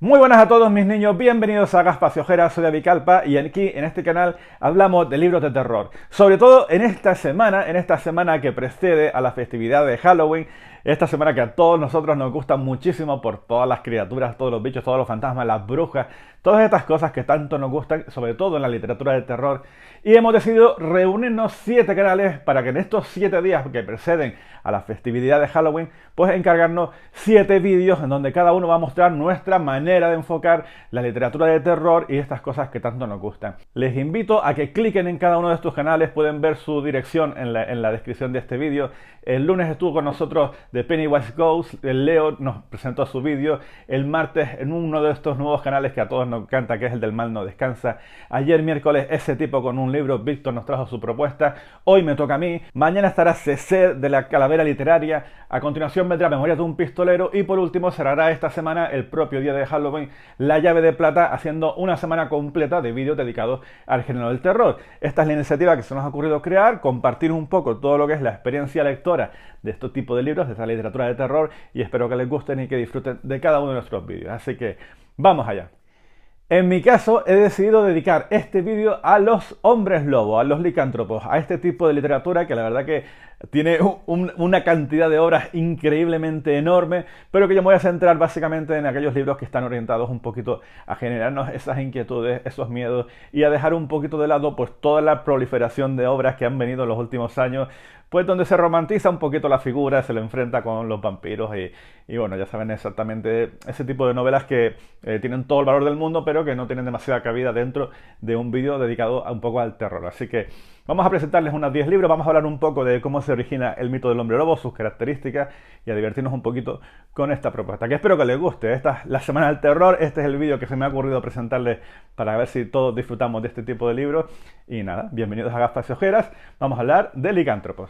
Muy buenas a todos mis niños, bienvenidos a Gaspacio Ojeras, soy David Calpa y aquí en este canal hablamos de libros de terror. Sobre todo en esta semana que precede a la festividad de Halloween, esta semana que a todos nosotros nos gusta muchísimo por todas las criaturas, todos los bichos, todos los fantasmas, las brujas, todas estas cosas que tanto nos gustan, sobre todo en la literatura de terror. Y hemos decidido reunirnos 7 canales para que en estos 7 días que preceden a la festividad de Halloween, pues encargarnos 7 vídeos en donde cada uno va a mostrar nuestra manera de enfocar la literatura de terror y estas cosas que tanto nos gustan. Les invito a que cliquen en cada uno de estos canales, pueden ver su dirección en la descripción de este vídeo. El lunes estuvo con nosotros The Pennywise Ghost, el Leo nos presentó su vídeo, el martes en uno de estos nuevos canales que a todos nos encanta, que es el del Mal No Descansa. Ayer miércoles ese tipo con un libro, Víctor nos trajo su propuesta, hoy me toca a mí, mañana estará CC de la Calavera Literaria, a continuación vendrá Memorias de un Pistolero y por último cerrará esta semana, el propio día de Halloween, La Llave de Plata, haciendo una semana completa de vídeos dedicados al género del terror. Esta es la iniciativa que se nos ha ocurrido crear, compartir un poco todo lo que es la experiencia lectora de este tipo de libros, de esta literatura de terror, y espero que les gusten y que disfruten de cada uno de nuestros vídeos. Así que vamos allá. En mi caso he decidido dedicar este vídeo a los hombres lobo, a los licántropos, a este tipo de literatura que la verdad que tiene una cantidad de obras increíblemente enorme, pero que yo me voy a centrar básicamente en aquellos libros que están orientados un poquito a generarnos esas inquietudes, esos miedos y a dejar un poquito de lado pues toda la proliferación de obras que han venido en los últimos años, pues donde se romantiza un poquito la figura, se lo enfrenta con los vampiros y bueno, ya saben exactamente ese tipo de novelas que tienen todo el valor del mundo, pero que no tienen demasiada cabida dentro de un vídeo dedicado un poco al terror. Así que vamos a presentarles unos 10 libros, vamos a hablar un poco de cómo se origina el mito del hombre lobo, sus características y a divertirnos un poquito con esta propuesta, que espero que les guste. Esta es la semana del terror, este es el vídeo que se me ha ocurrido presentarles para ver si todos disfrutamos de este tipo de libros. Y nada, bienvenidos a Gafas y Ojeras, vamos a hablar de licántropos.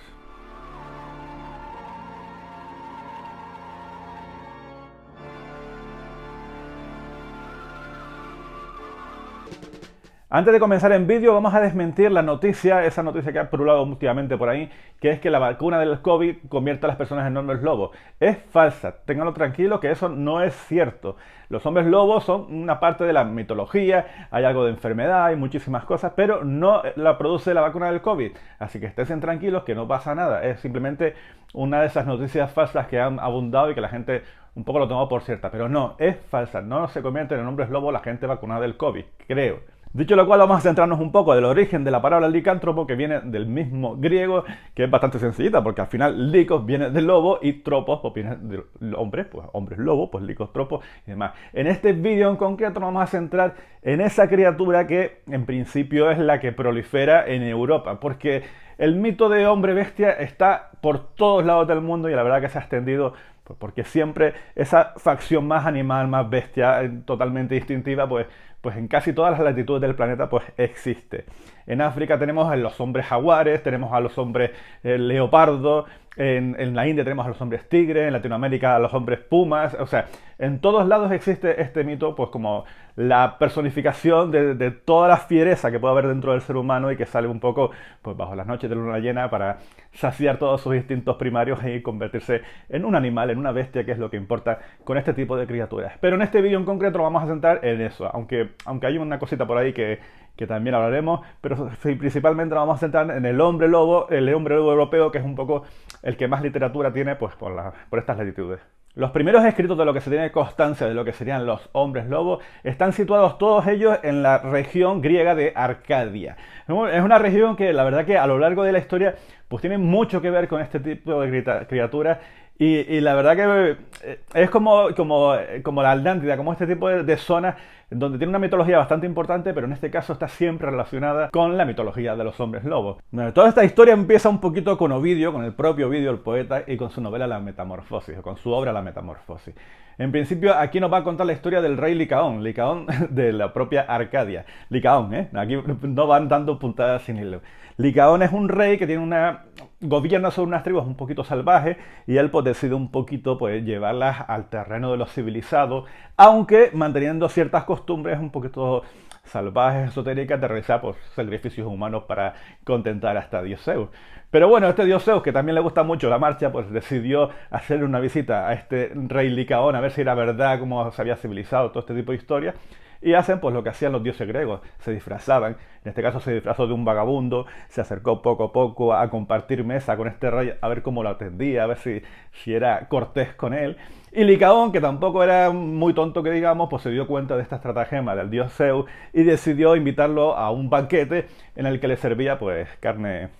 Antes de comenzar en vídeo vamos a desmentir la noticia, esa noticia que ha pululado últimamente por ahí, que es que la vacuna del COVID convierte a las personas en hombres lobos. Es falsa, ténganlo tranquilo que eso no es cierto. Los hombres lobos son una parte de la mitología, hay algo de enfermedad, hay muchísimas cosas, pero no la produce la vacuna del COVID. Así que estén tranquilos que no pasa nada, es simplemente una de esas noticias falsas que han abundado y que la gente un poco lo tomó por cierta. Pero no, es falsa, no se convierten en hombres lobos la gente vacunada del COVID, creo. Dicho lo cual, vamos a centrarnos un poco del origen de la palabra licántropo, que viene del mismo griego, que es bastante sencillita, porque al final licos viene de lobo y tropos pues viene de hombres, pues hombres lobo, pues licos, tropos y demás. En este vídeo en concreto nos vamos a centrar en esa criatura que en principio es la que prolifera en Europa, porque el mito de hombre bestia está por todos lados del mundo y la verdad que se ha extendido porque siempre esa facción más animal, más bestia, totalmente instintiva, pues en casi todas las latitudes del planeta pues existe. En África tenemos a los hombres jaguares, tenemos a los hombres leopardo, en la India tenemos a los hombres tigre, en Latinoamérica a los hombres pumas, o sea, en todos lados existe este mito pues como la personificación de toda la fiereza que puede haber dentro del ser humano y que sale un poco pues bajo las noches de luna llena para saciar todos sus instintos primarios y convertirse en un animal, en una bestia, que es lo que importa con este tipo de criaturas. Pero en este vídeo en concreto lo vamos a centrar en eso, aunque hay una cosita por ahí que también hablaremos, pero principalmente nos vamos a centrar en el hombre lobo europeo, que es un poco el que más literatura tiene pues por estas latitudes. Los primeros escritos de lo que se tiene constancia de lo que serían los hombres lobos están situados todos ellos en la región griega de Arcadia. Es una región que la verdad que a lo largo de la historia pues tiene mucho que ver con este tipo de criaturas y la verdad que es como la Atlántida, como este tipo de zonas donde tiene una mitología bastante importante, pero en este caso está siempre relacionada con la mitología de los hombres lobos. Bueno, toda esta historia empieza un poquito con Ovidio, con el propio Ovidio, el poeta, y con su novela La Metamorfosis, o con su obra La Metamorfosis. En principio, aquí nos va a contar la historia del rey Licaón de la propia Arcadia. Licaón, aquí no van dando puntadas sin hilo. Licaón es un rey que gobierna sobre unas tribus un poquito salvajes y él pues decide un poquito pues llevarlas al terreno de lo civilizado, aunque manteniendo ciertas costumbres un poquito salvajes, esotéricas, de realizar pues, sacrificios humanos para contentar a este dios Zeus. Pero bueno, este dios Zeus, que también le gusta mucho la marcha, pues decidió hacer una visita a este rey Licaón, a ver si era verdad cómo se había civilizado todo este tipo de historias. Y hacen pues lo que hacían los dioses griegos, se disfrazaban, en este caso se disfrazó de un vagabundo, se acercó poco a poco a compartir mesa con este rey, a ver cómo lo atendía, a ver si era cortés con él. Y Licaón, que tampoco era muy tonto que digamos, pues se dio cuenta de esta estratagema del dios Zeus y decidió invitarlo a un banquete en el que le servía pues carne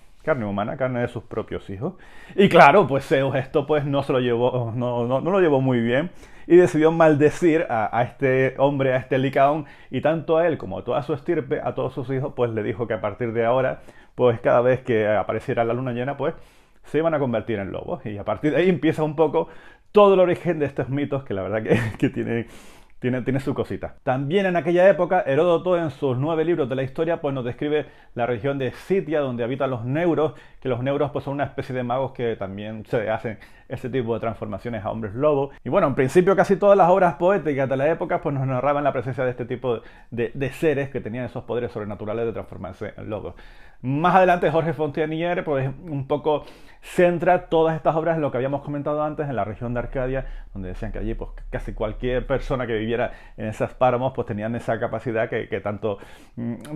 humana, carne de sus propios hijos. Y claro, pues Zeus esto pues no se lo llevó, no lo llevó muy bien y decidió maldecir a este hombre, a este Licaón, y tanto a él como a toda su estirpe, a todos sus hijos, pues le dijo que a partir de ahora, pues cada vez que apareciera la luna llena, pues se iban a convertir en lobos. Y a partir de ahí empieza un poco todo el origen de estos mitos que la verdad que tiene su cosita. También en aquella época, Heródoto en sus 9 libros de la historia pues nos describe la región de Sitia, donde habitan los neuros, que los neuros pues son una especie de magos que también se hacen este tipo de transformaciones a hombres lobo. Y bueno, en principio casi todas las obras poéticas de la época pues nos narraban la presencia de este tipo de seres que tenían esos poderes sobrenaturales de transformarse en lobos. Más adelante Jorge Fontanier pues un poco centra todas estas obras en lo que habíamos comentado antes, en la región de Arcadia, donde decían que allí pues casi cualquier persona que viviera en esas páramos pues tenían esa capacidad que tanto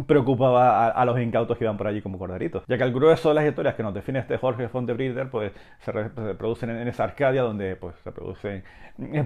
preocupaba a los incautos que iban por allí como corderitos. Ya que el grueso de las historias que nos define este Jorge Fontbrider pues se producen en esa Arcadia, donde pues se producen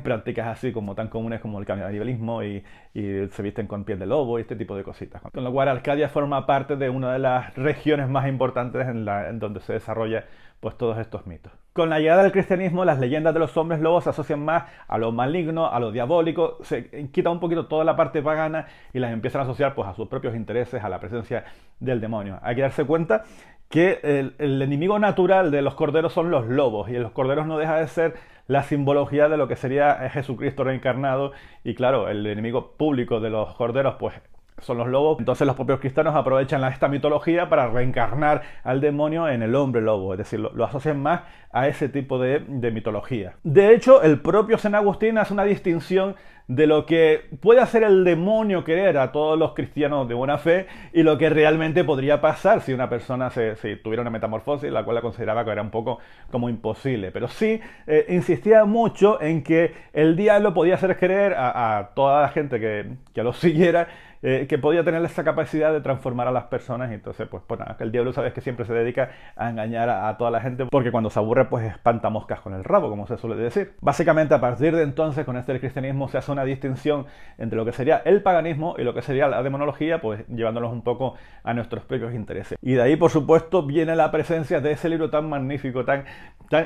prácticas así como tan comunes como el canibalismo y se visten con piel de lobo y este tipo de cositas. Con lo cual Arcadia forma parte de una de las regiones más importantes en donde se desarrolla pues todos estos mitos. Con la llegada del cristianismo, las leyendas de los hombres lobos se asocian más a lo maligno, a lo diabólico, se quita un poquito toda la parte pagana y las empiezan a asociar pues a sus propios intereses, a la presencia del demonio. Hay que darse cuenta que el enemigo natural de los corderos son los lobos, y los corderos no deja de ser la simbología de lo que sería Jesucristo reencarnado, y claro, el enemigo público de los corderos pues son los lobos. Entonces los propios cristianos aprovechan esta mitología para reencarnar al demonio en el hombre lobo, es decir, lo asocian más a ese tipo de mitología. De hecho, el propio San Agustín hace una distinción de lo que puede hacer el demonio querer a todos los cristianos de buena fe y lo que realmente podría pasar si una persona si tuviera una metamorfosis, la cual la consideraba que era un poco como imposible. Pero sí insistía mucho en que el diablo podía hacer creer a toda la gente que lo siguiera que podía tener esa capacidad de transformar a las personas. Y entonces pues nada, que el diablo sabes que siempre se dedica a engañar a toda la gente, porque cuando se aburre pues espanta moscas con el rabo, como se suele decir. Básicamente a partir de entonces con este cristianismo se hace una distinción entre lo que sería el paganismo y lo que sería la demonología, pues llevándolos un poco a nuestros propios intereses. Y de ahí por supuesto viene la presencia de ese libro tan magnífico, tan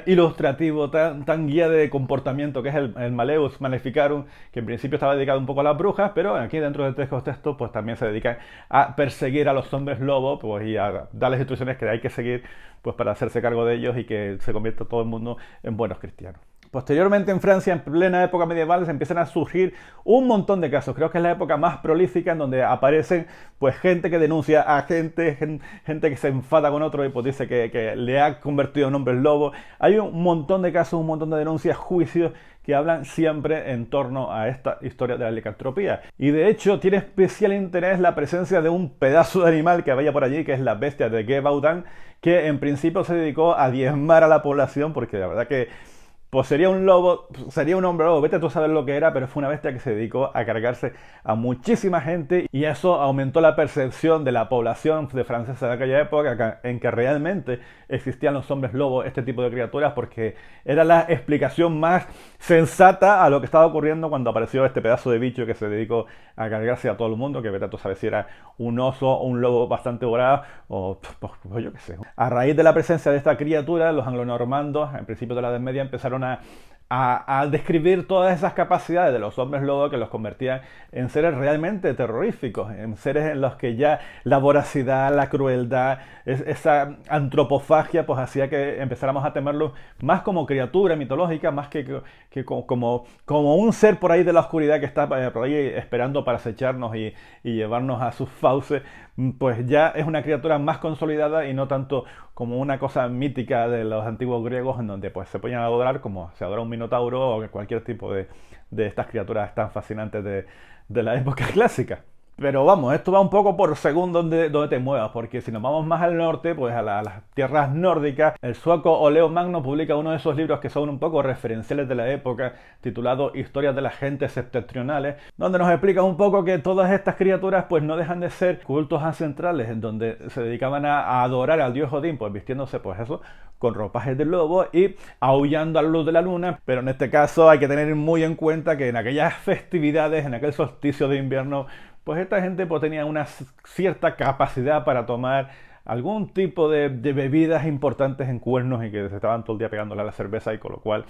ilustrativo, tan guía de comportamiento, que es el Maleus Maleficarum, que en principio estaba dedicado un poco a las brujas, pero aquí dentro del texto pues también se dedican a perseguir a los hombres lobo, pues, y a darles instrucciones que hay que seguir pues para hacerse cargo de ellos y que se convierta todo el mundo en buenos cristianos. Posteriormente en Francia, en plena época medieval, se empiezan a surgir un montón de casos. Creo que es la época más prolífica en donde aparecen pues gente que denuncia a gente que se enfada con otro y pues dice que le ha convertido en hombres lobo. Hay un montón de casos, un montón de denuncias, juicios que hablan siempre en torno a esta historia de la licantropía. Y de hecho tiene especial interés la presencia de un pedazo de animal que había por allí, que es la bestia de Gévaudan, que en principio se dedicó a diezmar a la población, porque la verdad que pues sería un lobo, sería un hombre lobo, vete tú a saber lo que era, pero fue una bestia que se dedicó a cargarse a muchísima gente, y eso aumentó la percepción de la población de francesa de aquella época en que realmente existían los hombres lobos, este tipo de criaturas, porque era la explicación más sensata a lo que estaba ocurriendo cuando apareció este pedazo de bicho que se dedicó a cargarse a todo el mundo, que vete tú a saber si era un oso o un lobo bastante voraz o pues yo qué sé. A raíz de la presencia de esta criatura, los anglonormandos, en principio de la Edad Media, empezaron a describir todas esas capacidades de los hombres lobo que los convertían en seres realmente terroríficos, en seres en los que ya la voracidad, la crueldad, esa antropofagia pues hacía que empezáramos a temerlos más como criatura mitológica, más que como un ser por ahí de la oscuridad que está por ahí esperando para acecharnos y llevarnos a sus fauces. Pues ya es una criatura más consolidada y no tanto como una cosa mítica de los antiguos griegos, en donde pues se ponían a adorar como se adora un minotauro o cualquier tipo de estas criaturas tan fascinantes de la época clásica. Pero vamos, esto va un poco por según donde te muevas, porque si nos vamos más al norte, pues a las tierras nórdicas, el sueco Oleo Magno publica uno de esos libros que son un poco referenciales de la época, titulado Historias de las gentes septentrionales, donde nos explica un poco que todas estas criaturas pues no dejan de ser cultos ancestrales, en donde se dedicaban a adorar al dios Odín, pues vistiéndose pues eso, con ropajes de lobo y aullando a la luz de la luna, pero en este caso hay que tener muy en cuenta que en aquellas festividades, en aquel solsticio de invierno, pues esta gente pues tenía una cierta capacidad para tomar algún tipo de bebidas importantes en cuernos y que se estaban todo el día pegándole a la cerveza, y con lo cual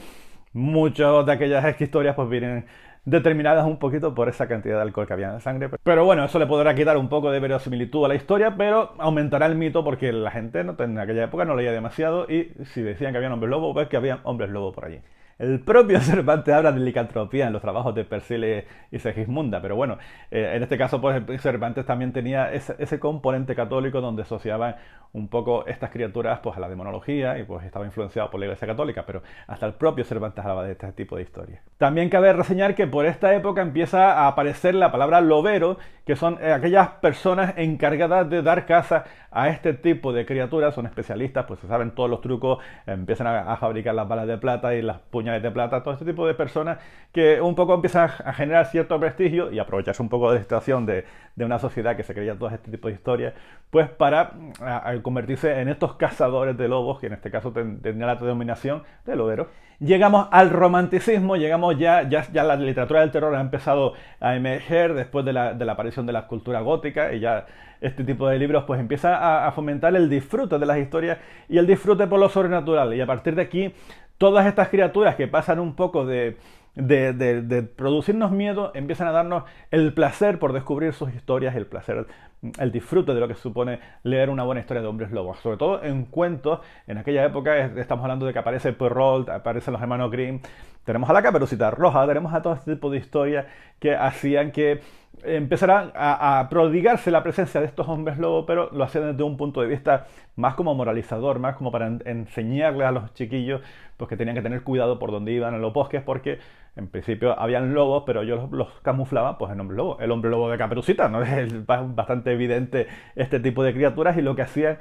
muchas de aquellas historias pues vienen determinadas un poquito por esa cantidad de alcohol que había en la sangre. Pero bueno, eso le podrá quitar un poco de verosimilitud a la historia, pero aumentará el mito porque la gente en aquella época no leía demasiado, y si decían que había hombres lobo, pues que había hombres lobo por allí. El propio Cervantes habla de licantropía en los trabajos de Persíles y Segismunda, pero bueno, en este caso pues Cervantes también tenía ese componente católico donde asociaban un poco estas criaturas pues a la demonología, y pues estaba influenciado por la Iglesia Católica, pero hasta el propio Cervantes hablaba de este tipo de historias. También cabe reseñar que por esta época empieza a aparecer la palabra lobero, que son aquellas personas encargadas de dar caza a este tipo de criaturas, son especialistas, pues se saben todos los trucos, empiezan a fabricar las balas de plata y las puñales de plata, todo este tipo de personas que un poco empiezan a generar cierto prestigio y aprovecharse un poco de la situación de una sociedad que se creía todo este tipo de historias, pues para convertirse en estos cazadores de lobos, que en este caso tendría la denominación de lobero. Llegamos al romanticismo, llegamos ya la literatura del terror ha empezado a emerger después de la aparición de la cultura gótica, y ya este tipo de libros pues empieza a fomentar el disfrute de las historias y el disfrute por lo sobrenatural, y a partir de aquí todas estas criaturas que pasan un poco de producirnos miedo empiezan a darnos el placer por descubrir sus historias, el placer, el disfrute de lo que supone leer una buena historia de hombres lobos, sobre todo en cuentos. En aquella época estamos hablando de que aparece Perrault, aparecen los hermanos Grimm, tenemos a la Caperucita Roja, tenemos a todo este tipo de historias que hacían que empezará a prodigarse la presencia de estos hombres lobo, pero lo hacían desde un punto de vista más como moralizador, más como para enseñarles a los chiquillos pues que tenían que tener cuidado por donde iban en los bosques, porque en principio habían lobos, pero ellos los camuflaban pues en hombre lobo. El hombre lobo de Caperucita, ¿no? Es bastante evidente este tipo de criaturas y lo que hacían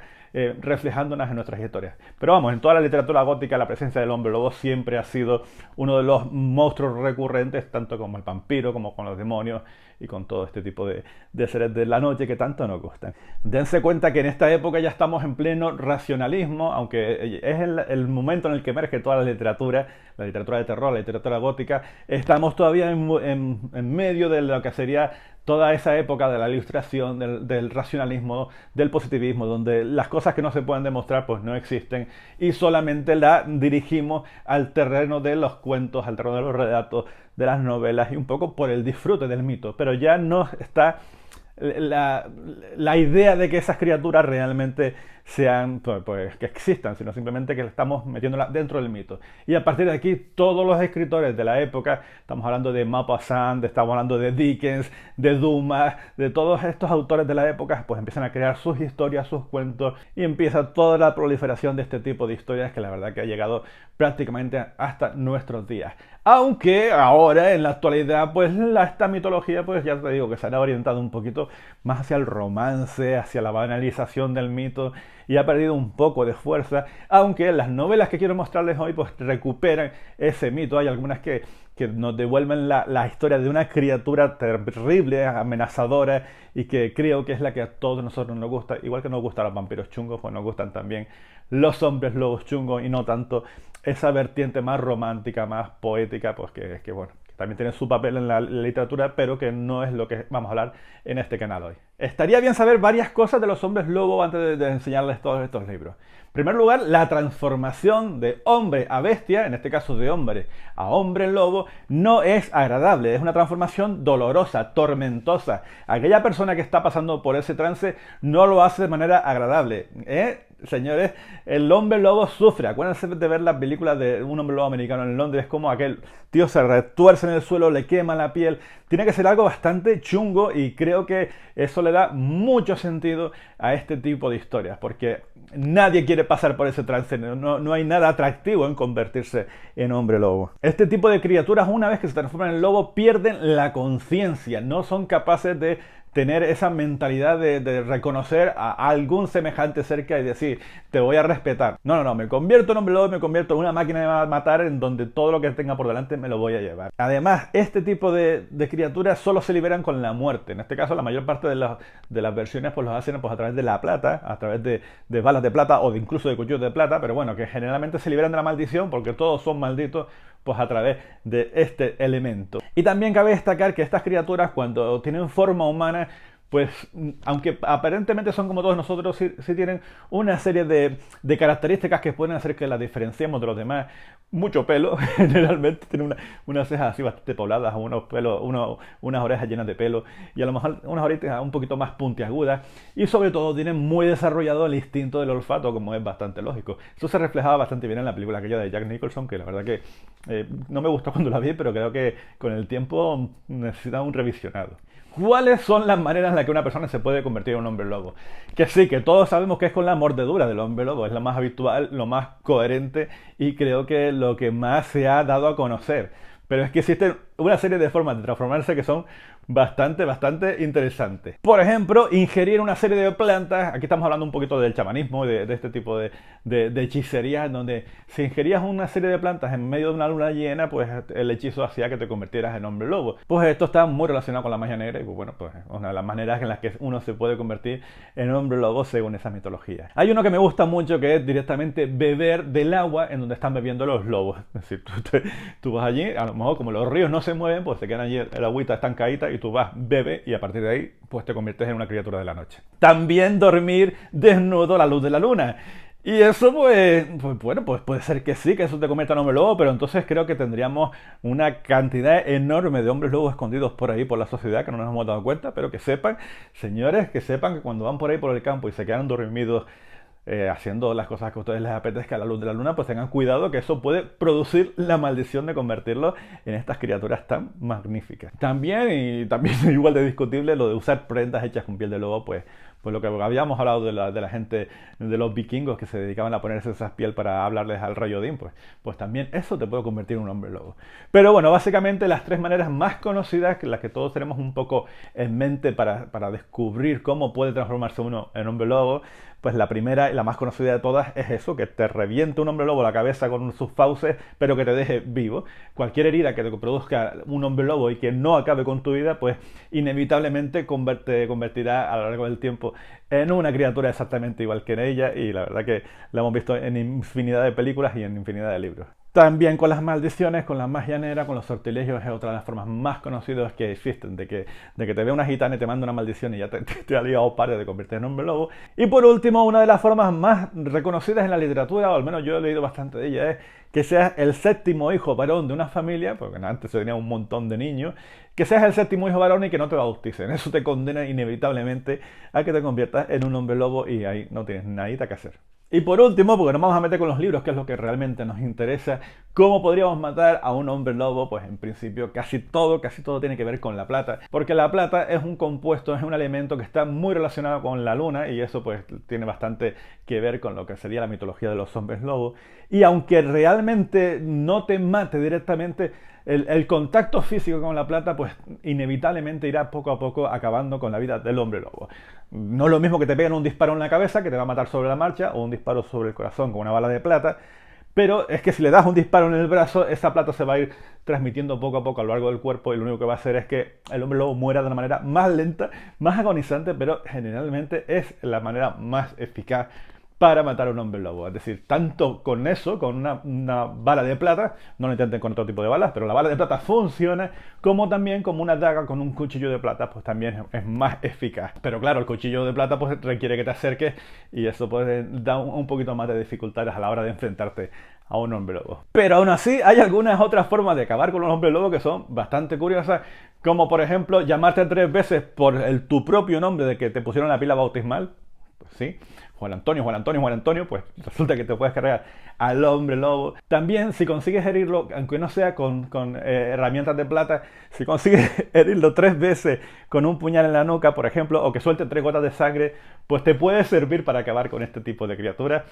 reflejándonos en nuestras historias. Pero vamos, en toda la literatura gótica la presencia del hombre lobo siempre ha sido uno de los monstruos recurrentes, tanto como el vampiro, como con los demonios y con todo este tipo de seres de la noche que tanto nos gustan. Dense cuenta que en esta época ya estamos en pleno racionalismo, aunque es el momento en el que emerge toda la literatura de terror, la literatura gótica. Estamos todavía en medio de lo que sería toda esa época de la ilustración, del racionalismo, del positivismo, donde las cosas que no se pueden demostrar pues no existen, y solamente la dirigimos al terreno de los cuentos, al terreno de los relatos, de las novelas, y un poco por el disfrute del mito, pero ya no está la idea de que esas criaturas realmente sean, pues que existan, sino simplemente que estamos metiéndola dentro del mito. Y a partir de aquí, todos los escritores de la época, estamos hablando de Maupassant, estamos hablando de Dickens, de Dumas, de todos estos autores de la época, pues empiezan a crear sus historias, sus cuentos, y empieza toda la proliferación de este tipo de historias que la verdad que ha llegado prácticamente hasta nuestros días. Aunque ahora, en la actualidad, pues esta mitología, pues ya te digo que se ha orientado un poquito más hacia el romance, hacia la banalización del mito, y ha perdido un poco de fuerza, aunque las novelas que quiero mostrarles hoy pues recuperan ese mito. Hay algunas que nos devuelven la historia de una criatura terrible, amenazadora, y que creo que es la que a todos nosotros nos gusta, igual que nos gustan los vampiros chungos, pues nos gustan también los hombres lobos chungos, y no tanto esa vertiente más romántica, más poética, pues que bueno, también tiene su papel en la literatura, pero que no es lo que vamos a hablar en este canal hoy. Estaría bien saber varias cosas de los hombres lobo antes de enseñarles todos estos libros. En primer lugar, la transformación de hombre a bestia, en este caso de hombre a hombre lobo, no es agradable, es una transformación dolorosa, tormentosa. Aquella persona que está pasando por ese trance no lo hace de manera agradable. Señores, el hombre lobo sufre. Acuérdense de ver las películas de un hombre lobo americano en Londres, como aquel tío se retuerce en el suelo, le quema la piel. Tiene que ser algo bastante chungo, y creo que eso le da mucho sentido a este tipo de historias, porque nadie quiere pasar por ese trance. No hay nada atractivo en convertirse en hombre lobo. Este tipo de criaturas, una vez que se transforman en lobo, pierden la conciencia, no son capaces de tener esa mentalidad de reconocer a algún semejante cerca y decir, te voy a respetar. No, no, no, me convierto en hombre lobo, me convierto en una máquina de matar en donde todo lo que tenga por delante me lo voy a llevar. Además, este tipo de criaturas solo se liberan con la muerte. En este caso, la mayor parte de las versiones pues los hacen pues, a través de la plata, a través de balas de plata o incluso de cuchillos de plata, pero bueno, que generalmente se liberan de la maldición porque todos son malditos pues a través de este elemento. Y también cabe destacar que estas criaturas cuando tienen forma humana, pues aunque aparentemente son como todos nosotros, sí tienen una serie de características que pueden hacer que las diferenciemos de los demás. Mucho pelo, generalmente tienen unas cejas así bastante pobladas, unos pelos, unas orejas llenas de pelo y a lo mejor unas orejas un poquito más puntiagudas y sobre todo tienen muy desarrollado el instinto del olfato, como es bastante lógico. Eso se reflejaba bastante bien en la película aquella de Jack Nicholson, que la verdad que no me gustó cuando la vi, pero creo que con el tiempo necesita un revisionado. ¿Cuáles son las maneras en las que una persona se puede convertir en un hombre lobo? Que sí, que todos sabemos que es con la mordedura del hombre lobo, es lo más habitual, lo más coherente y creo que lo que más se ha dado a conocer. Pero es que existen una serie de formas de transformarse que son bastante interesantes. Por ejemplo, ingerir una serie de plantas. Aquí estamos hablando un poquito del chamanismo, de este tipo de hechicería, donde si ingerías una serie de plantas en medio de una luna llena, pues el hechizo hacía que te convirtieras en hombre lobo. Pues esto está muy relacionado con la magia negra y pues bueno, pues una de las maneras en las que uno se puede convertir en hombre lobo según esa mitología. Hay uno que me gusta mucho que es directamente beber del agua en donde están bebiendo los lobos. Es decir, tú vas allí, a lo mejor como los ríos no se mueven, pues se quedan allí el agüita estancadita y tú vas, bebes y a partir de ahí pues te conviertes en una criatura de la noche. También dormir desnudo a la luz de la luna. Y eso pues bueno, pues puede ser que sí, que eso te convierta en hombre lobo, pero entonces creo que tendríamos una cantidad enorme de hombres lobos escondidos por ahí por la sociedad que no nos hemos dado cuenta, pero que sepan, señores, que sepan que cuando van por ahí por el campo y se quedan dormidos haciendo las cosas que a ustedes les apetezca a la luz de la luna, pues tengan cuidado que eso puede producir la maldición de convertirlos en estas criaturas tan magníficas. También igual de discutible lo de usar prendas hechas con piel de lobo, pues lo que habíamos hablado de la gente, de los vikingos que se dedicaban a ponerse esas piel para hablarles al rey Odín, pues también eso te puede convertir en un hombre lobo. Pero bueno, básicamente las tres maneras más conocidas, que las que todos tenemos un poco en mente para descubrir cómo puede transformarse uno en hombre lobo, pues la primera y la más conocida de todas es eso, que te reviente un hombre lobo la cabeza con sus fauces, pero que te deje vivo. Cualquier herida que te produzca un hombre lobo y que no acabe con tu vida, pues inevitablemente te convertirá a lo largo del tiempo en una criatura exactamente igual que en ella, y la verdad que la hemos visto en infinidad de películas y en infinidad de libros. También con las maldiciones, con la magia negra, con los sortilegios, es otra de las formas más conocidas que existen, de que te ve una gitana y te manda una maldición y ya te ha ligado par de convertir en hombre lobo. Y por último, una de las formas más reconocidas en la literatura, o al menos yo he leído bastante de ella, es que seas el séptimo hijo varón de una familia, porque antes se tenía un montón de niños, que seas el séptimo hijo varón y que no te bauticen. Eso te condena inevitablemente a que te conviertas en un hombre lobo y ahí no tienes nada que hacer. Y por último, porque nos vamos a meter con los libros, que es lo que realmente nos interesa, ¿cómo podríamos matar a un hombre lobo? Pues en principio casi todo tiene que ver con la plata, porque la plata es un compuesto, es un elemento que está muy relacionado con la luna y eso pues tiene bastante que ver con lo que sería la mitología de los hombres lobos. Y aunque realmente no te mate directamente, el contacto físico con la plata pues inevitablemente irá poco a poco acabando con la vida del hombre lobo. No es lo mismo que te peguen un disparo en la cabeza, que te va a matar sobre la marcha, o un disparo sobre el corazón con una bala de plata, pero es que si le das un disparo en el brazo, esa plata se va a ir transmitiendo poco a poco a lo largo del cuerpo y lo único que va a hacer es que el hombre lobo muera de una manera más lenta, más agonizante, pero generalmente es la manera más eficaz para matar a un hombre lobo. Es decir, tanto con eso, con una bala de plata, no lo intenten con otro tipo de balas, pero la bala de plata funciona, como también como una daga con un cuchillo de plata, pues también es más eficaz. Pero claro, el cuchillo de plata pues requiere que te acerques y eso puede dar un poquito más de dificultades a la hora de enfrentarte a un hombre lobo. Pero aún así hay algunas otras formas de acabar con un hombre lobo que son bastante curiosas, como por ejemplo llamarte 3 veces por tu propio nombre de que te pusieron la pila bautismal. Pues sí, Juan Antonio, pues resulta que te puedes cargar al hombre lobo. También si consigues herirlo, aunque no sea con herramientas de plata, si consigues herirlo 3 veces con un puñal en la nuca, por ejemplo, o que suelte 3 gotas de sangre, pues te puede servir para acabar con este tipo de criaturas.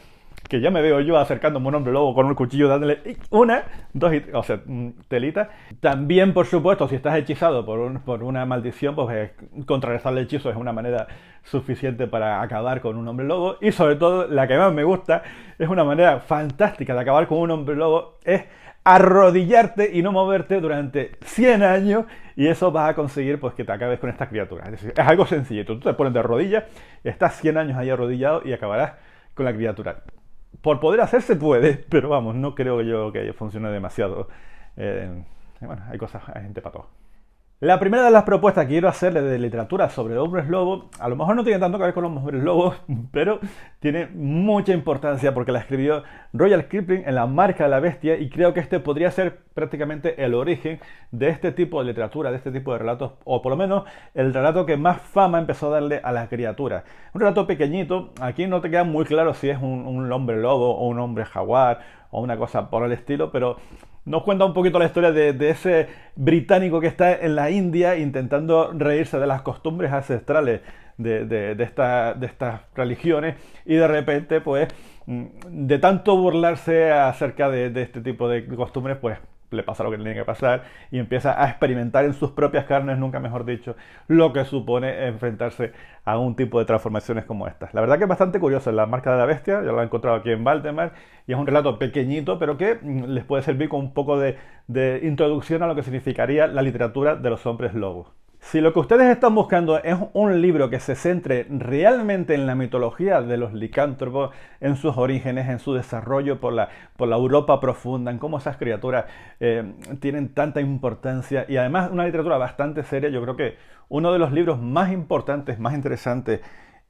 que ya me veo yo acercándome a un hombre lobo con un cuchillo dándole una, dos, o sea, telita. También, por supuesto, si estás hechizado por una maldición, pues contrarrestar el hechizo es una manera suficiente para acabar con un hombre lobo. Y sobre todo, la que más me gusta, es una manera fantástica de acabar con un hombre lobo, es arrodillarte y no moverte durante 100 años, y eso vas a conseguir pues que te acabes con esta criatura. Es decir, es algo sencillo. Tú te pones de rodillas, estás 100 años ahí arrodillado y acabarás con la criatura. Por poder hacer se puede, pero vamos, no creo yo que funcione demasiado. Bueno, hay cosas, hay gente para todo. La primera de las propuestas que quiero hacerle de literatura sobre hombres lobos, a lo mejor no tiene tanto que ver con los hombres lobos, pero tiene mucha importancia porque la escribió Rudyard Kipling en La marca de la bestia, y creo que este podría ser prácticamente el origen de este tipo de literatura, de este tipo de relatos, o por lo menos el relato que más fama empezó a darle a las criaturas. Un relato pequeñito, aquí no te queda muy claro si es un hombre lobo o un hombre jaguar o una cosa por el estilo, pero nos cuenta un poquito la historia de ese británico que está en la India intentando reírse de las costumbres ancestrales de estas religiones, y de repente, pues, de tanto burlarse acerca de este tipo de costumbres, pues le pasa lo que tiene que pasar y empieza a experimentar en sus propias carnes, nunca mejor dicho, lo que supone enfrentarse a un tipo de transformaciones como estas. La verdad que es bastante curioso. La marca de la bestia, yo lo he encontrado aquí en Valdemar, y es un relato pequeñito, pero que les puede servir con un poco de introducción a lo que significaría la literatura de los hombres lobos. Si lo que ustedes están buscando es un libro que se centre realmente en la mitología de los licántropos, en sus orígenes, en su desarrollo por la Europa profunda, en cómo esas criaturas tienen tanta importancia, y además una literatura bastante seria, yo creo que uno de los libros más importantes, más interesantes,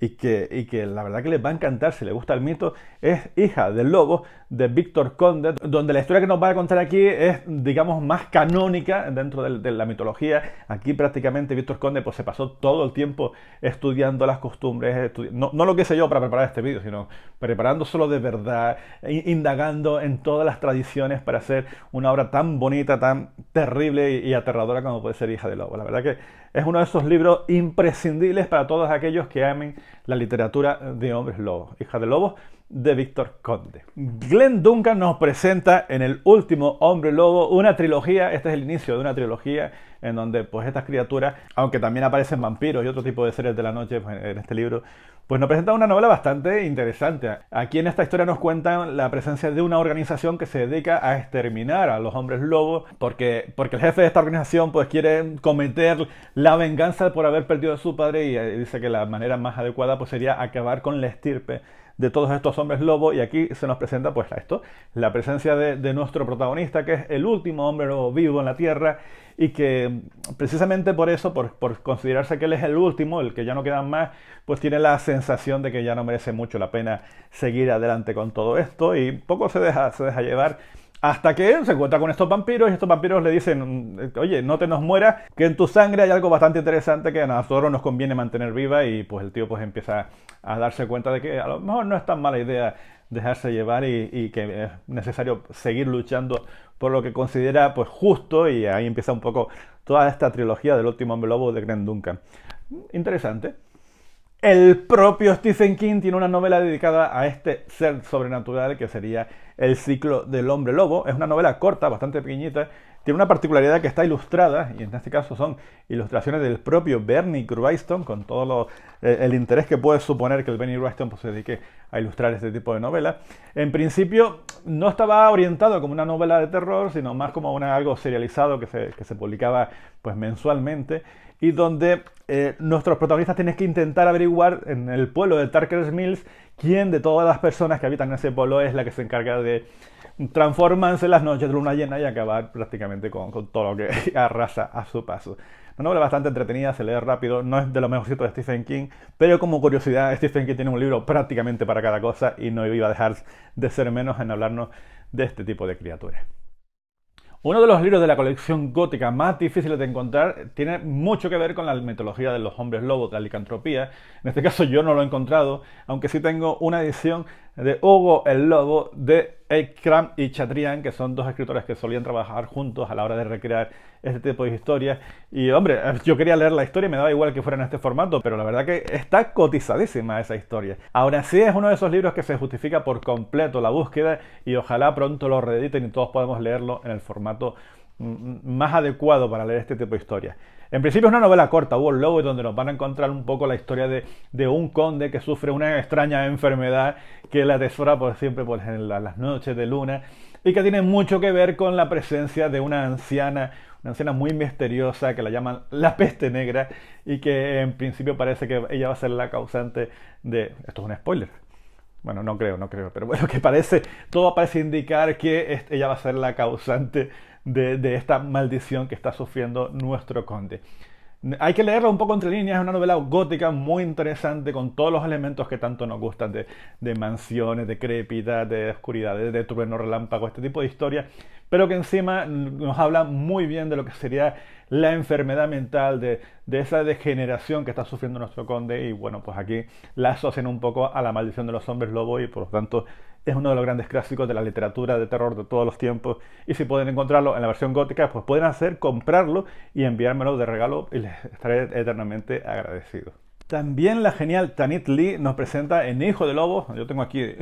y que la verdad que les va a encantar si les gusta el mito, es Hija del Lobo, de Víctor Conde, donde la historia que nos va a contar aquí es, digamos, más canónica dentro de la mitología. Aquí prácticamente Víctor Conde pues se pasó todo el tiempo estudiando las costumbres, no lo que sé yo para preparar este vídeo, sino preparándoselo de verdad, indagando en todas las tradiciones para hacer una obra tan bonita, tan terrible y aterradora como puede ser Hija del Lobo. La verdad que es uno de esos libros imprescindibles para todos aquellos que amen la literatura de hombres lobos. Hija del Lobo, de Víctor Conde. Glenn Duncan nos presenta en El último hombre lobo una trilogía. Este es el inicio de una trilogía en donde pues estas criaturas, aunque también aparecen vampiros y otro tipo de seres de la noche pues, en este libro, pues nos presenta una novela bastante interesante. Aquí en esta historia nos cuentan la presencia de una organización que se dedica a exterminar a los hombres lobos, porque el jefe de esta organización pues quiere cometer la venganza por haber perdido a su padre, y dice que la manera más adecuada pues sería acabar con la estirpe de todos estos hombres lobos. Y aquí se nos presenta pues esto, la presencia de nuestro protagonista, que es el último hombre lobo vivo en la Tierra, y que precisamente por eso, por considerarse que él es el último, el que ya no quedan más, pues tiene la sensación de que ya no merece mucho la pena seguir adelante con todo esto, y poco se deja llevar, hasta que se encuentra con estos vampiros, y estos vampiros le dicen: oye, no te nos mueras, que en tu sangre hay algo bastante interesante que a nosotros nos conviene mantener viva. Y pues el tío pues empieza a darse cuenta de que a lo mejor no es tan mala idea dejarse llevar, y que es necesario seguir luchando por lo que considera pues justo, y ahí empieza un poco toda esta trilogía del último hombre lobo de Glenn Duncan. Interesante. El propio Stephen King tiene una novela dedicada a este ser sobrenatural que sería El ciclo del hombre lobo. Es una novela corta, bastante pequeñita. Tiene una particularidad que está ilustrada, y en este caso son ilustraciones del propio Bernie Wrightson, con todo el interés que puede suponer que el Bernie Wrightson pues, se dedique a ilustrar este tipo de novela. En principio no estaba orientado como una novela de terror, sino más como algo serializado que se publicaba pues, mensualmente, y donde nuestros protagonistas tienen que intentar averiguar en el pueblo de Tarker's Mills quién de todas las personas que habitan en ese pueblo es la que se encarga de transformarse en las noches de luna llena y acabar prácticamente con todo lo que arrasa a su paso. Una novela bastante entretenida, se lee rápido, no es de lo mejorcito de Stephen King, pero como curiosidad, Stephen King tiene un libro prácticamente para cada cosa, y no iba a dejar de ser menos en hablarnos de este tipo de criaturas. Uno de los libros de la colección gótica más difíciles de encontrar tiene mucho que ver con la mitología de los hombres lobos, de la licantropía. En este caso yo no lo he encontrado, aunque sí tengo una edición de Hugo el Lobo, de Ikram y Chatrián, que son dos escritores que solían trabajar juntos a la hora de recrear este tipo de historias. Y hombre, yo quería leer la historia y me daba igual que fuera en este formato, pero la verdad que está cotizadísima esa historia. Ahora sí es uno de esos libros que se justifica por completo la búsqueda y ojalá pronto lo reediten y todos podamos leerlo en el formato más adecuado para leer este tipo de historias. En principio es una novela corta, Hugo el Lobo, donde nos van a encontrar un poco la historia de un conde que sufre una extraña enfermedad que le atesora por siempre pues, en las noches de luna y que tiene mucho que ver con la presencia de una anciana muy misteriosa que la llaman la peste negra y que en principio parece que ella va a ser la causante de... Esto es un spoiler. Bueno, no creo, pero bueno, que todo parece indicar que ella va a ser la causante de esta maldición que está sufriendo nuestro conde. Hay que leerla un poco entre líneas, es una novela gótica muy interesante con todos los elementos que tanto nos gustan de mansiones, de crepita, de oscuridad, de trueno, relámpago, este tipo de historias, pero que encima nos habla muy bien de lo que sería la enfermedad mental, de esa degeneración que está sufriendo nuestro conde y bueno, pues aquí la asocian un poco a la maldición de los hombres lobo y por lo tanto es uno de los grandes clásicos de la literatura de terror de todos los tiempos y si pueden encontrarlo en la versión gótica pues pueden comprarlo y enviármelo de regalo y les estaré eternamente agradecido. También la genial Tanit Lee nos presenta en Hijo de Lobo. Yo tengo aquí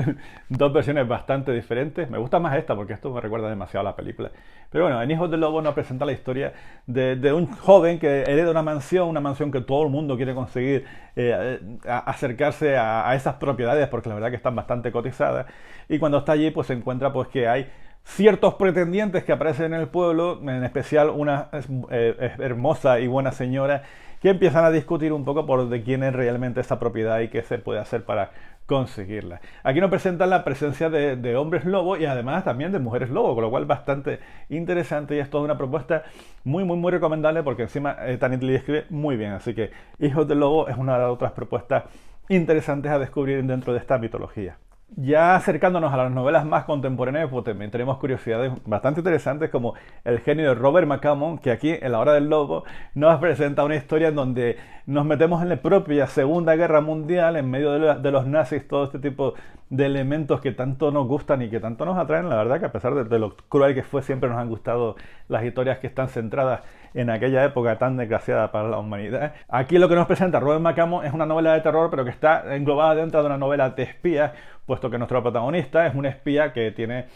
dos versiones bastante diferentes. Me gusta más esta porque esto me recuerda demasiado a la película. Pero bueno, en Hijos de Lobo nos presenta la historia de un joven que hereda una mansión que todo el mundo quiere conseguir acercarse a esas propiedades porque la verdad que están bastante cotizadas. Y cuando está allí pues se encuentra pues que hay ciertos pretendientes que aparecen en el pueblo, en especial una hermosa y buena señora que empiezan a discutir un poco por de quién es realmente esa propiedad y qué se puede hacer para conseguirla. Aquí nos presentan la presencia de hombres lobo y además también de mujeres lobo, con lo cual bastante interesante y es toda una propuesta muy recomendable porque encima Tanit Lee escribe muy bien, así que Hijos del Lobo es una de las otras propuestas interesantes a descubrir dentro de esta mitología. Ya acercándonos a las novelas más contemporáneas, pues también tenemos curiosidades bastante interesantes como El genio de Robert McCammon, que aquí en La Hora del Lobo nos presenta una historia en donde nos metemos en la propia Segunda Guerra Mundial, en medio de los nazis, todo este tipo de elementos que tanto nos gustan y que tanto nos atraen. La verdad que a pesar de lo cruel que fue, siempre nos han gustado las historias que están centradas en aquella época tan desgraciada para la humanidad. Aquí lo que nos presenta Robert McCammon es una novela de terror, pero que está englobada dentro de una novela de espías, puesto que nuestro protagonista es un espía que tiene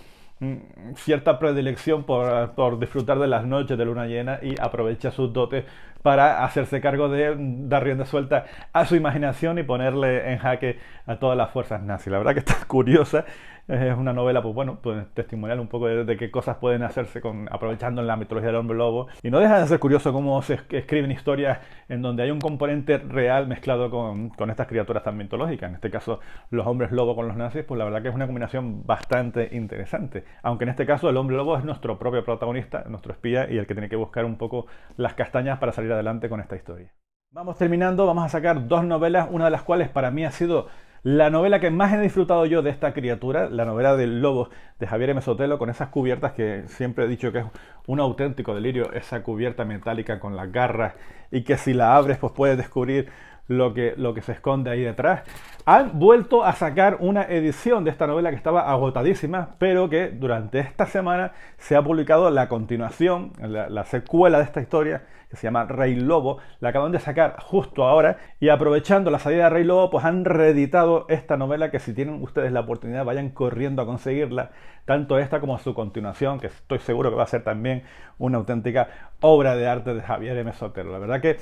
cierta predilección por disfrutar de las noches de luna llena y aprovecha sus dotes para hacerse cargo de dar rienda suelta a su imaginación y ponerle en jaque a todas las fuerzas nazis. La verdad que está curiosa, es una novela pues bueno, pues testimonial un poco de qué cosas pueden hacerse aprovechando en la mitología del hombre lobo y no deja de ser curioso cómo se escriben historias en donde hay un componente real mezclado con estas criaturas tan mitológicas, en este caso los hombres lobo con los nazis, pues la verdad que es una combinación bastante interesante, aunque en este caso el hombre lobo es nuestro propio protagonista, nuestro espía y el que tiene que buscar un poco las castañas para salir adelante con esta historia. Vamos terminando, vamos a sacar dos novelas, una de las cuales para mí ha sido la novela que más he disfrutado yo de esta criatura, la novela del lobo de Javier M. Sotelo, con esas cubiertas que siempre he dicho que es un auténtico delirio, esa cubierta metálica con las garras y que si la abres pues puedes descubrir lo que se esconde ahí detrás. Han vuelto a sacar una edición de esta novela que estaba agotadísima, pero que durante esta semana se ha publicado la continuación, la secuela de esta historia, que se llama Rey Lobo. La acaban de sacar justo ahora y aprovechando la salida de Rey Lobo, pues han reeditado esta novela que si tienen ustedes la oportunidad vayan corriendo a conseguirla, tanto esta como su continuación, que estoy seguro que va a ser también una auténtica obra de arte de Javier M. Sotelo. La verdad que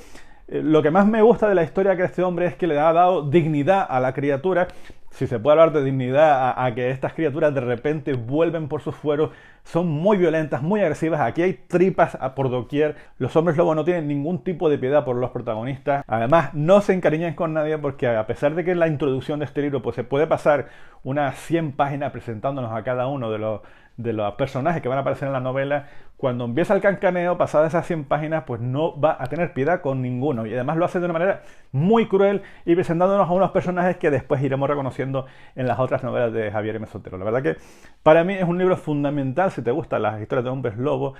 lo que más me gusta de la historia que este hombre es que le ha dado dignidad a la criatura. Si se puede hablar de dignidad a que estas criaturas de repente vuelven por sus fueros, son muy violentas, muy agresivas. Aquí hay tripas por doquier. Los hombres lobo no tienen ningún tipo de piedad por los protagonistas. Además, no se encariñan con nadie porque a pesar de que en la introducción de este libro pues, se puede pasar unas 100 páginas presentándonos a cada uno de los personajes que van a aparecer en la novela, cuando empieza el cancaneo, pasadas esas 100 páginas, pues no va a tener piedad con ninguno. Y además lo hace de una manera muy cruel y presentándonos a unos personajes que después iremos reconociendo en las otras novelas de Javier M. Sotelo. La verdad que para mí es un libro fundamental si te gustan las historias de hombres lobo.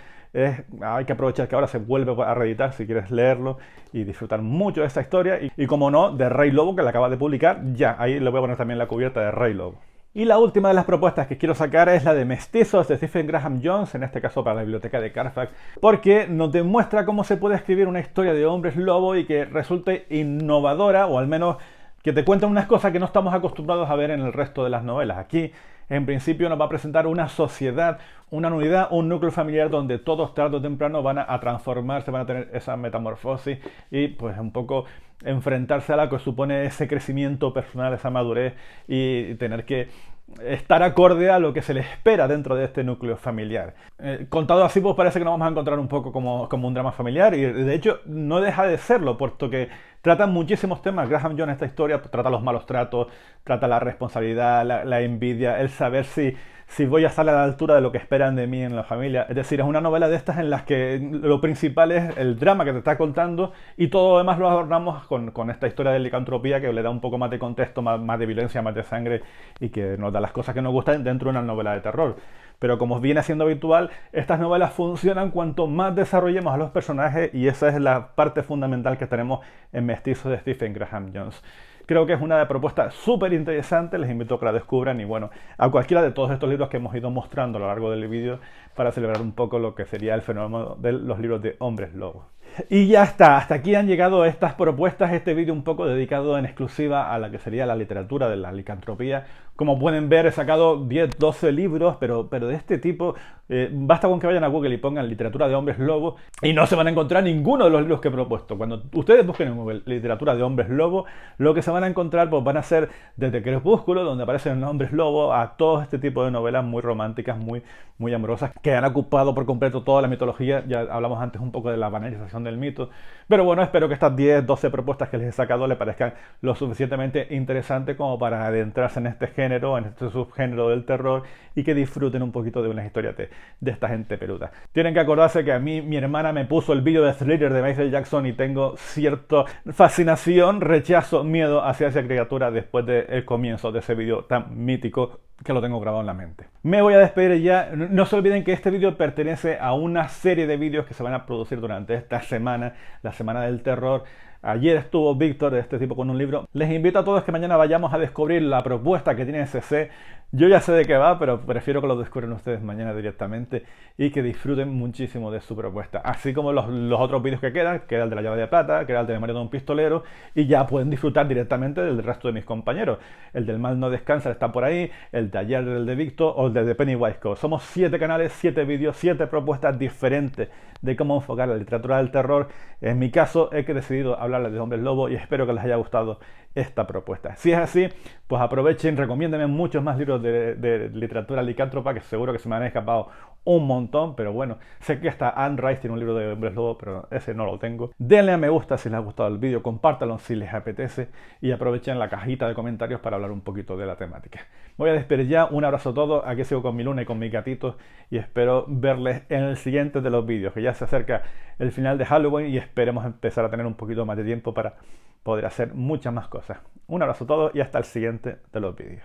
Hay que aprovechar que ahora se vuelve a reeditar si quieres leerlo y disfrutar mucho de esta historia. Y como no, de Rey Lobo, que la acaba de publicar ya. Ahí le voy a poner también la cubierta de Rey Lobo. Y la última de las propuestas que quiero sacar es la de Mestizos de Stephen Graham Jones, en este caso para la biblioteca de Carfax, porque nos demuestra cómo se puede escribir una historia de hombres lobo y que resulte innovadora, o al menos que te cuenten unas cosas que no estamos acostumbrados a ver en el resto de las novelas. Aquí, en principio, nos va a presentar una sociedad, una unidad, un núcleo familiar donde todos tarde o temprano van a transformarse, van a tener esa metamorfosis y pues un poco enfrentarse a lo que supone ese crecimiento personal, esa madurez y tener que estar acorde a lo que se le espera dentro de este núcleo familiar. Contado así, pues parece que nos vamos a encontrar un poco como un drama familiar, y de hecho no deja de serlo, puesto que tratan muchísimos temas. Graham Jones, esta historia, trata los malos tratos, trata la responsabilidad, la envidia, el saber si voy a estar a la altura de lo que esperan de mí en la familia. Es decir, es una novela de estas en las que lo principal es el drama que te está contando y todo lo demás lo adornamos con esta historia de licantropía que le da un poco más de contexto, más de violencia, más de sangre y que nos da las cosas que nos gustan dentro de una novela de terror. Pero como viene siendo habitual, estas novelas funcionan cuanto más desarrollemos a los personajes y esa es la parte fundamental que tenemos en Mestizos de Stephen Graham Jones. Creo que es una propuesta súper interesante, les invito a que la descubran y bueno, a cualquiera de todos estos libros que hemos ido mostrando a lo largo del vídeo para celebrar un poco lo que sería el fenómeno de los libros de hombres lobos. Y ya está, hasta aquí han llegado estas propuestas, este vídeo un poco dedicado en exclusiva a la que sería la literatura de la licantropía. Como pueden ver, he sacado 10, 12 libros, pero de este tipo. Basta con que vayan a Google y pongan literatura de hombres lobos y no se van a encontrar ninguno de los libros que he propuesto. Cuando ustedes busquen en Google literatura de hombres lobos, lo que se van a encontrar pues van a ser desde Crepúsculo, donde aparecen hombres lobos, a todo este tipo de novelas muy románticas, muy amorosas, que han ocupado por completo toda la mitología. Ya hablamos antes un poco de la banalización del mito. Pero bueno, espero que estas 10, 12 propuestas que les he sacado les parezcan lo suficientemente interesantes como para adentrarse en este género, en este subgénero del terror y que disfruten un poquito de unas historias de esta gente peluda. Tienen que acordarse que a mí mi hermana me puso el vídeo de Thriller de Michael Jackson y tengo cierta fascinación, rechazo, miedo hacia esa criatura después del comienzo de ese vídeo tan mítico que lo tengo grabado en la mente. Me voy a despedir ya. No se olviden que este vídeo pertenece a una serie de vídeos que se van a producir durante esta semana, la semana del terror. Ayer estuvo Víctor, de este tipo, con un libro. Les invito a todos que mañana vayamos a descubrir la propuesta que tiene CC. Yo ya sé de qué va, pero prefiero que lo descubran ustedes mañana directamente y que disfruten muchísimo de su propuesta. Así como los otros vídeos que quedan, que era el de la llave de plata, que era el de Memoria de un pistolero, y ya pueden disfrutar directamente del resto de mis compañeros. El del Mal no descansa está por ahí, el de ayer del de Víctor o el de Pennywise Co. Somos 7 canales, 7 vídeos, 7 propuestas diferentes de cómo enfocar la literatura del terror. En mi caso he decidido hablarles de hombres lobo y espero que les haya gustado esta propuesta. Si es así, pues aprovechen, recomiéndenme muchos más libros de literatura licántropa, que seguro que se me han escapado un montón, pero bueno, sé que hasta Anne Rice tiene un libro de hombres lobo, pero ese no lo tengo. Denle a me gusta si les ha gustado el vídeo, compártanlo si les apetece y aprovechen la cajita de comentarios para hablar un poquito de la temática. Voy a despedir ya, un abrazo a todos, aquí sigo con mi luna y con mis gatitos y espero verles en el siguiente de los vídeos, que ya se acerca el final de Halloween y esperemos empezar a tener un poquito más de tiempo para poder hacer muchas más cosas. Un abrazo a todos y hasta el siguiente de los vídeos.